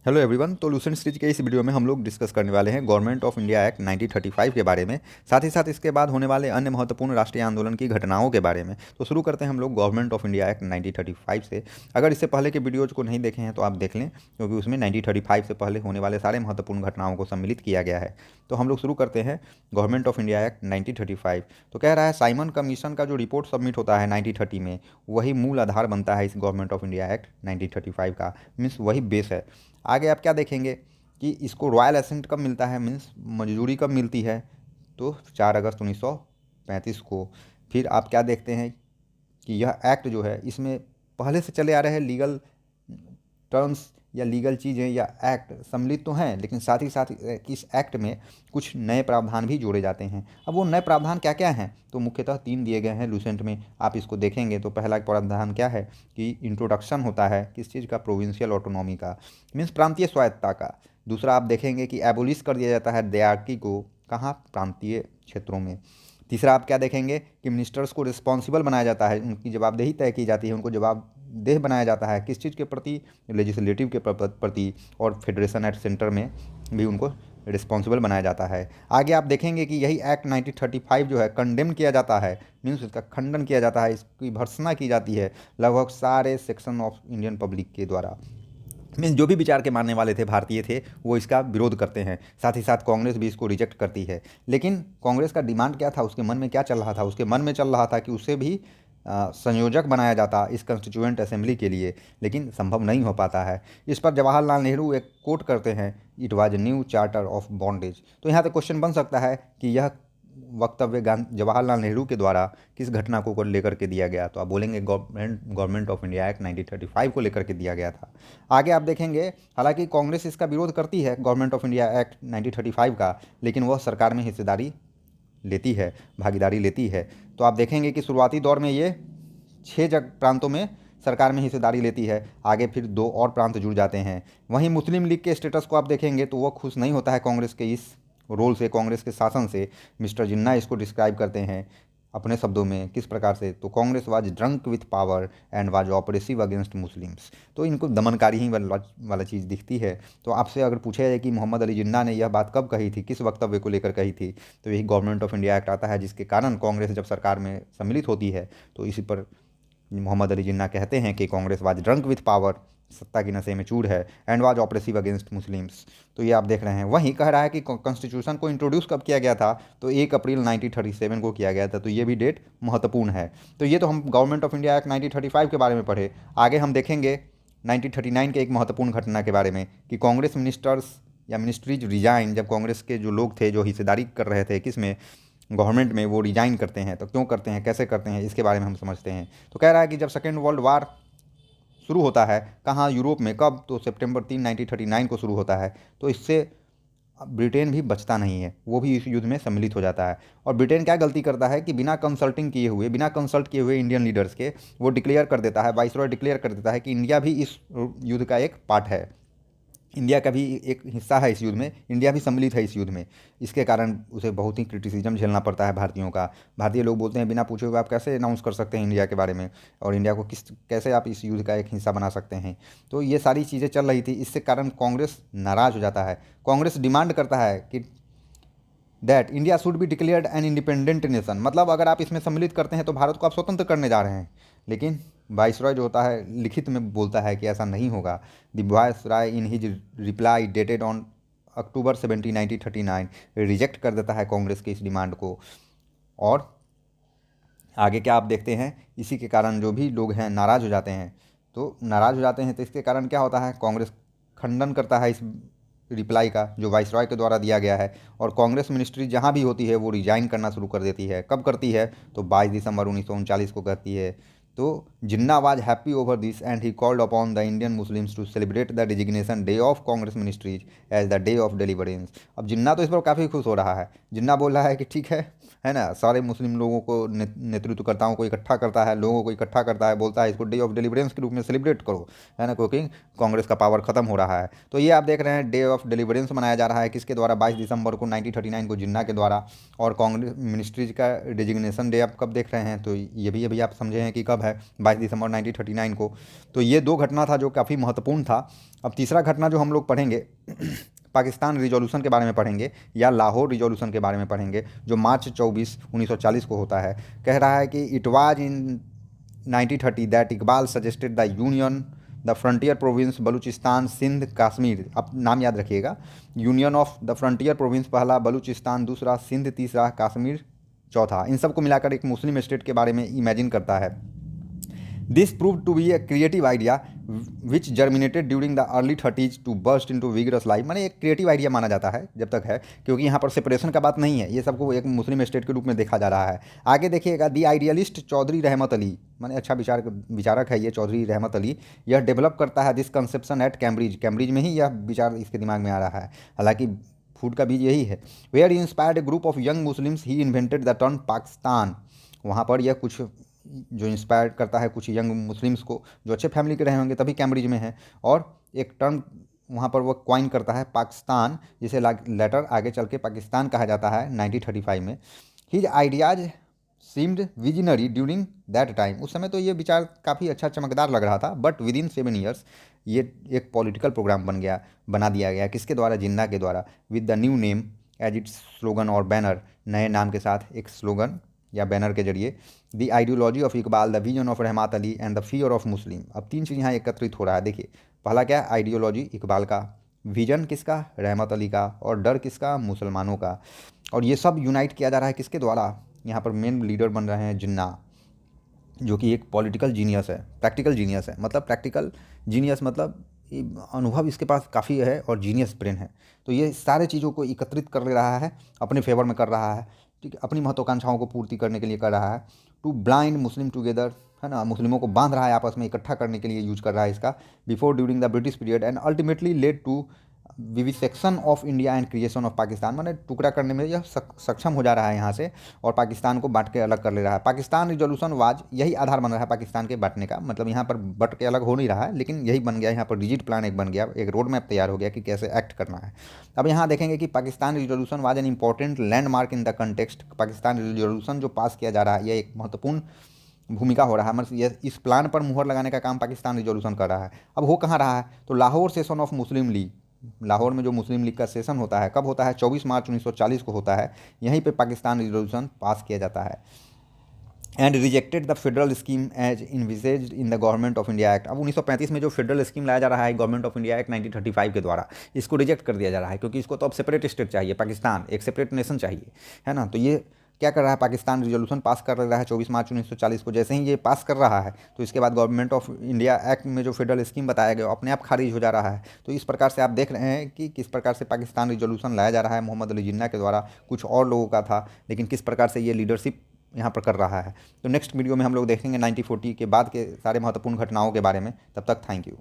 Hello everyone. तो Lucent series के इस वीडियो में हम लोग डिस्कस करने वाले हैं गवर्नमेंट ऑफ इंडिया एक्ट 1935 के बारे में, साथ ही साथ इसके बाद होने वाले अन्य महत्वपूर्ण राष्ट्रीय आंदोलन की घटनाओं के बारे में। तो शुरू करते हैं हम लोग गवर्नमेंट ऑफ इंडिया एक्ट 1935 से। अगर इससे पहले के वीडियोज़ को नहीं देखे हैं तो आप देख लें, क्योंकि उसमें 1935 से पहले होने वाले सारे महत्वपूर्ण घटनाओं को सम्मिलित किया गया है। तो हम लोग शुरू करते हैं गवर्नमेंट ऑफ इंडिया एक्ट 1935। तो कह रहा है साइमन कमीशन का जो रिपोर्ट सबमिट होता है 1930 में, वही मूल आधार बनता है इस गवर्नमेंट ऑफ इंडिया एक्ट 1935 का, मीन्स वही बेस है। आगे आप क्या देखेंगे कि इसको रॉयल एसेंट कब मिलता है, मीन्स मंजूरी कब मिलती है, तो 4 अगस्त 1935 को। फिर आप क्या देखते हैं कि यह एक्ट जो है इसमें पहले से चले आ रहे लीगल टर्म्स या लीगल चीज़ें या एक्ट सम्मिलित तो हैं, लेकिन साथ ही साथ इस एक्ट में कुछ नए प्रावधान भी जोड़े जाते हैं। अब वो नए प्रावधान क्या क्या हैं, तो मुख्यतः 3 दिए गए हैं लूसेंट में। आप इसको देखेंगे तो पहला प्रावधान क्या है कि इंट्रोडक्शन होता है किस चीज़ का, प्रोविंशियल ऑटोनॉमी का, मीन्स प्रांतीय स्वायत्तता का। दूसरा आप देखेंगे कि एबोलिश कर दिया जाता है दयार्की को, कहाँ, प्रांतीय क्षेत्रों में। तीसरा आप क्या देखेंगे कि मिनिस्टर्स को रिस्पॉन्सिबल बनाया जाता है, उनकी जवाबदेही तय की जाती है, उनको जवाबदेह बनाया जाता है किस चीज़ के प्रति, लेजिस्लेटिव के प्रति, और फेडरेशन एट सेंटर में भी उनको रिस्पॉन्सिबल बनाया जाता है। आगे आप देखेंगे कि यही एक्ट 1935 जो है कंडेम किया जाता है, मीन्स इसका खंडन किया जाता है, इसकी भर्त्सना की जाती है लगभग सारे सेक्शन ऑफ इंडियन पब्लिक के द्वारा। मीन्स जो भी विचार के मानने वाले थे, भारतीय थे, वो इसका विरोध करते हैं। साथ ही साथ कांग्रेस भी इसको रिजेक्ट करती है। लेकिन कांग्रेस का डिमांड क्या था, उसके मन में क्या चल रहा था, उसके मन में चल रहा था कि उसे भी संयोजक बनाया जाता इस कंस्टिट्यूएंट असेंबली के लिए, लेकिन संभव नहीं हो पाता है। इस पर जवाहरलाल नेहरू एक कोट करते हैं, it was new charter of bondage. तो यहाँ तक क्वेश्चन बन सकता है कि यह वक्तव्य जवाहरलाल नेहरू के द्वारा किस घटना को लेकर के दिया गया, तो आप बोलेंगे गवर्नमेंट ऑफ इंडिया एक्ट 1935 को लेकर के दिया गया था। आगे आप देखेंगे हालांकि कांग्रेस इसका विरोध करती है गवर्नमेंट ऑफ इंडिया एक्ट 1935 का, लेकिन वह सरकार में हिस्सेदारी लेती है, भागीदारी लेती है। तो आप देखेंगे कि शुरुआती दौर में ये 6 प्रांतों में सरकार में हिस्सेदारी लेती है, आगे फिर 2 और प्रांत जुड़ जाते हैं। वहीं मुस्लिम लीग के स्टेटस को आप देखेंगे तो वह खुश नहीं होता है कांग्रेस के इस रोल से, कांग्रेस के शासन से। मिस्टर जिन्ना इसको डिस्क्राइब करते हैं अपने शब्दों में किस प्रकार से, तो Congress was drunk with power and was oppressive against Muslims. तो इनको दमनकारी ही वाला चीज़ दिखती है। तो आपसे अगर पूछा जाए कि मोहम्मद अली जिन्ना ने यह बात कब कही थी, किस वक्तव्य को लेकर कही थी, तो यही गवर्नमेंट ऑफ इंडिया एक्ट आता है, जिसके कारण कांग्रेस जब सरकार में सम्मिलित होती है तो इसी पर मोहम्मद अली जिन्ना कहते हैं कि Congress was drunk with power, सत्ता की नशे में चूर है, and was oppressive against Muslims. तो ये आप देख रहे हैं। वहीं कह रहा है कि कॉन्स्टिट्यूशन को इंट्रोड्यूस कब किया गया था, तो 1 अप्रैल 1937 को किया गया था। तो ये भी डेट महत्वपूर्ण है। तो ये तो हम गवर्नमेंट ऑफ इंडिया एक्ट 1935 के बारे में पढ़े। आगे हम देखेंगे 1939 के एक महत्वपूर्ण घटना के बारे में कि कांग्रेस मिनिस्टर्स या मिनिस्ट्रीज रिजाइन, जब कांग्रेस के जो लोग थे जो हिस्सेदारी कर रहे थे किसमें, गवर्नमेंट में, वो रिजाइन करते हैं। तो क्यों करते हैं, कैसे करते हैं, इसके बारे में हम समझते हैं। तो कह रहा है कि जब सेकेंड वर्ल्ड वार शुरू होता है, कहाँ, यूरोप में, कब, तो सितंबर 3 1939 को शुरू होता है। तो इससे ब्रिटेन भी बचता नहीं है, वो भी इस युद्ध में सम्मिलित हो जाता है। और ब्रिटेन क्या गलती करता है कि बिना कंसल्ट किए हुए इंडियन लीडर्स के वो डिक्लेयर कर देता है, वाइसरॉय डिक्लेयर कर देता है कि इंडिया भी इस युद्ध का एक पार्ट है, इंडिया का भी एक हिस्सा है इस युद्ध में, इंडिया भी सम्मिलित है इस युद्ध में। इसके कारण उसे बहुत ही क्रिटिसिज्म झेलना पड़ता है भारतीयों का। भारतीय लोग बोलते हैं बिना पूछे हुए आप कैसे अनाउंस कर सकते हैं इंडिया के बारे में, और इंडिया को कैसे आप इस युद्ध का एक हिस्सा बना सकते हैं। तो ये सारी चीज़ें चल रही थी, इससे कारण कांग्रेस नाराज़ हो जाता है। कांग्रेस डिमांड करता है कि that India should be declared an independent nation, मतलब अगर आप इसमें सम्मिलित करते हैं तो भारत को आप स्वतंत्र करने जा रहे हैं। लेकिन वाइसरॉय जो होता है लिखित में बोलता है कि ऐसा नहीं होगा। The viceroy in his reply dated on October 17 1939 reject कर देता है कांग्रेस के इस डिमांड को। और आगे क्या आप देखते हैं, इसी के कारण जो भी लोग हैं नाराज़ हो जाते हैं। तो इसके कारण क्या होता है, कांग्रेस खंडन करता है इस रिप्लाई का जो वाइसरॉय के द्वारा दिया गया है, और कांग्रेस मिनिस्ट्री जहाँ भी होती है वो रिजाइन करना शुरू कर देती है। कब करती है, तो 22 दिसंबर 1939 को करती है। तो Jinnah was happy over this and he called upon the Indian Muslims to celebrate the designation day of Congress ministries as the day of deliverance. अब जिन्ना तो इस पर काफ़ी खुश हो रहा है। जिन्ना बोल रहा है कि ठीक है, है ना, सारे मुस्लिम लोगों को नेतृत्वकर्ताओं को इकट्ठा करता है, लोगों को इकट्ठा करता है, बोलता है इसको डे ऑफ डिलीवरेंस के रूप में सेलिब्रेट करो, है ना, क्योंकि कांग्रेस का पावर खत्म हो रहा है। तो ये आप देख रहे हैं डे ऑफ डिलीवरेंस मनाया जा रहा है किसके द्वारा, 22 दिसंबर को 1939 को जिन्ना के द्वारा। और कांग्रेस मिनिस्ट्रीज का डिजिग्नेशन डे आप कब देख रहे हैं, तो ये भी अभी आप समझे हैं कि कब है, 22 दिसंबर 1939 को। तो ये दो घटना था जो काफ़ी महत्वपूर्ण था। अब तीसरा घटना जो हम लोग पढ़ेंगे पाकिस्तान रिजोल्यूशन के बारे में पढ़ेंगे या लाहौर रिजोल्यूशन के बारे में पढ़ेंगे, जो मार्च 24 1940 को होता है। कह रहा है कि it was in 1930 that Iqbal suggested the union the frontier province Baluchistan Sindh Kashmir. अब नाम याद रखिएगा, union of the frontier province पहला, बलूचिस्तान दूसरा, सिंध तीसरा, कश्मीर चौथा। इन सबको मिलाकर एक मुस्लिम स्टेट के बारे में इमेजिन करता है। This prove to be a creative idea which germinated during the early 30s to burst into vigorous life. माने एक क्रिएटिव आइडिया माना जाता है जब तक है, क्योंकि यहाँ पर सेपरेशन का बात नहीं है, ये सबको एक मुस्लिम स्टेट के रूप में देखा जा रहा है। आगे देखिएगा, दी आइडियलिस्ट चौधरी रहमत अली, माने अच्छा विचारक है ये चौधरी रहमत अली, यह डेवलप करता है this conception at Cambridge. Cambridge में ही यह विचार इसके दिमाग में आ रहा है, हालांकि फूड का बीज यही है। Where he inspired a group of young Muslims he invented the term Pakistan. वहाँ पर यह कुछ जो इंस्पायर करता है कुछ यंग मुस्लिम्स को, जो अच्छे फैमिली के रहे होंगे तभी कैम्ब्रिज में है, और एक टर्म वहाँ पर वो क्वाइन करता है पाकिस्तान, जिसे लेटर आगे चल के पाकिस्तान कहा जाता है 1935 में। His ideas seemed visionary during that time. उस समय तो ये विचार काफ़ी अच्छा चमकदार लग रहा था, बट विद इन 7 ईयर्स ये एक पॉलिटिकल प्रोग्राम बना दिया गया। किसके द्वारा? जिन्ना के द्वारा। With the new name as its slogan और बैनर, नए नाम के साथ एक स्लोगन या बैनर के जरिए। The ideology of Iqbal, the vision of Rahmat Ali and the fear of Muslim. अब 3 चीज़ यहाँ एकत्रित हो रहा है। देखिए, पहला क्या? आइडियोलॉजी इकबाल का, विजन किसका? रहमत अली का, और डर किसका? मुसलमानों का। और ये सब यूनाइट किया जा रहा है किसके द्वारा? यहाँ पर मेन लीडर बन रहे हैं जिन्ना, जो कि एक पॉलिटिकल जीनियस है, प्रैक्टिकल जीनियस है। मतलब प्रैक्टिकल जीनियस मतलब अनुभव इसके पास काफ़ी है और जीनियस ब्रेन है। तो ये सारे चीज़ों को एकत्रित कर ले रहा है, अपने फेवर में कर रहा है, ठीक है, अपनी महत्वाकांक्षाओं को पूर्ति करने के लिए कर रहा है। टू ब्लाइंड मुस्लिम टुगेदर, है ना, मुस्लिमों को बांध रहा है, आपस में इकट्ठा करने के लिए यूज कर रहा है इसका। Before during the British period and ultimately led to vivisection of India and creation of Pakistan. मैंने टुकड़ा करने में यह सक्षम हो जा रहा है यहाँ से, और पाकिस्तान को बांट के अलग कर ले रहा है। पाकिस्तान रिजोल्यूशन वाज, यही आधार बन रहा है पाकिस्तान के बांटने का। मतलब यहाँ पर बट के अलग हो नहीं रहा है, लेकिन यही बन गया, यहाँ पर रिजिड प्लान एक बन गया, एक रोड मैप तैयार हो गया कि कैसे एक्ट करना है। अब यहाँ देखेंगे कि Pakistan resolution was an important landmark in the context. Pakistan resolution जो पास किया जा रहा है, यह एक महत्वपूर्ण भूमिका हो रहा है, मतलब ये इस प्लान पर मुहर लगाने का काम पाकिस्तान रिजोल्यूशन कर रहा है। अब हो कहाँ रहा है? तो Lahore session of Muslim league. Lahore में जो मुस्लिम लीग का सेशन होता है, कब होता है? 24 मार्च 1940 को होता है। यहीं पे पाकिस्तान रिजोल्यूशन पास किया जाता है। And rejected the federal scheme as envisaged in the Government of India Act. अब 1935 में जो फेडरल स्कीम लाया जा रहा है गवर्नमेंट ऑफ इंडिया एक्ट 1935 के द्वारा, इसको रिजेक्ट कर दिया जा रहा है, क्योंकि इसको तो अब सेपरेट स्टेट चाहिए, पाकिस्तान एक सेपरेट नेशन चाहिए, है ना। तो ये क्या कर रहा है? पाकिस्तान रिजोल्यूशन पास कर रहा है 24 मार्च 1940 को। जैसे ही ये पास कर रहा है, तो इसके बाद गवर्नमेंट ऑफ इंडिया एक्ट में जो फेडरल स्कीम बताया गया अपने आप खारिज हो जा रहा है। तो इस प्रकार से आप देख रहे हैं कि किस प्रकार से पाकिस्तान रिजोल्यूशन लाया जा रहा है मोहम्मद अली जिन्ना के द्वारा। कुछ और लोगों का था, लेकिन किस प्रकार से ये लीडरशिप यहाँ पर कर रहा है। तो नेक्स्ट वीडियो में हम लोग देखेंगे 1940 के बाद के सारे महत्वपूर्ण घटनाओं के बारे में। तब तक थैंक यू।